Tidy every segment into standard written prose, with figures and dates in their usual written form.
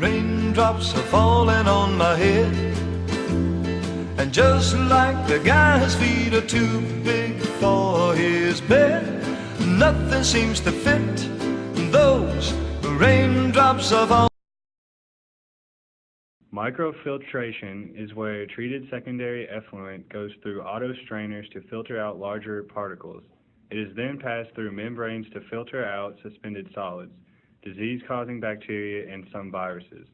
Raindrops are falling on my head, and just like the guy's feet are too big for his bed, nothing seems to fit those raindrops are falling. Microfiltration is where a treated secondary effluent goes through auto strainers to filter out larger particles. It is then passed through membranes to filter out suspended solids, disease-causing bacteria, and some viruses.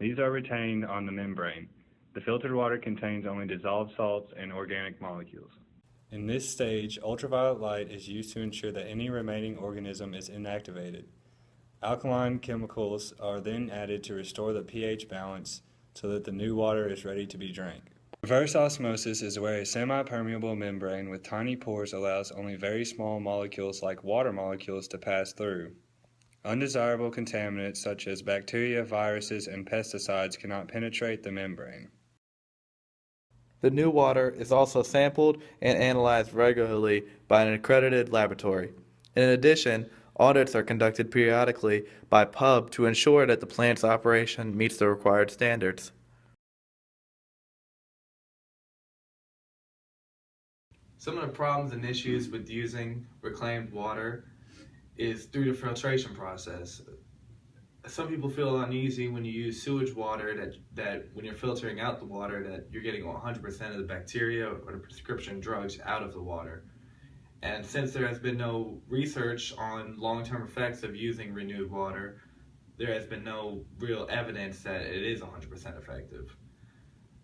These are retained on the membrane. The filtered water contains only dissolved salts and organic molecules. In this stage, ultraviolet light is used to ensure that any remaining organism is inactivated. Alkaline chemicals are then added to restore the pH balance so that the new water is ready to be drank. Reverse osmosis is where a semi-permeable membrane with tiny pores allows only very small molecules like water molecules to pass through. Undesirable contaminants such as bacteria, viruses, and pesticides cannot penetrate the membrane. The new water is also sampled and analyzed regularly by an accredited laboratory. In addition, audits are conducted periodically by PUB to ensure that the plant's operation meets the required standards. Some of the problems and issues with using reclaimed water is through the filtration process. Some people feel uneasy when you use sewage water that when you're filtering out the water that you're getting 100% of the bacteria or the prescription drugs out of the water. And since there has been no research on long-term effects of using renewed water, there has been no real evidence that it is 100% effective.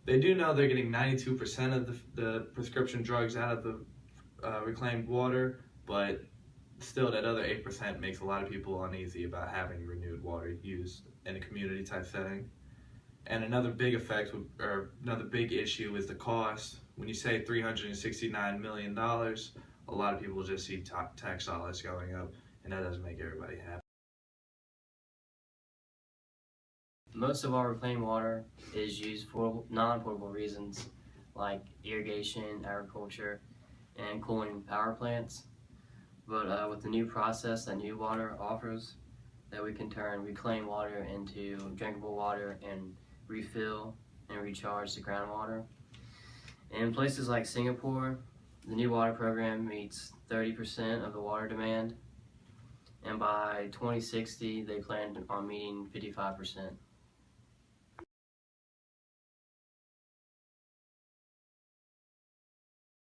They do know they're getting 92% of the prescription drugs out of the reclaimed water, but still that other 8% makes a lot of people uneasy about having renewed water used in a community type setting. And another big effect, or another big issue, is the cost. When you say $369 million, a lot of people just see tax dollars going up, and that doesn't make everybody happy. Most of our reclaimed water is used for non-potable reasons like irrigation, agriculture, and cooling power plants. But with the new process that new water offers, that we can turn reclaimed water into drinkable water and refill and recharge the groundwater. In places like Singapore, the new water program meets 30% of the water demand, and by 2060 they plan on meeting 55%.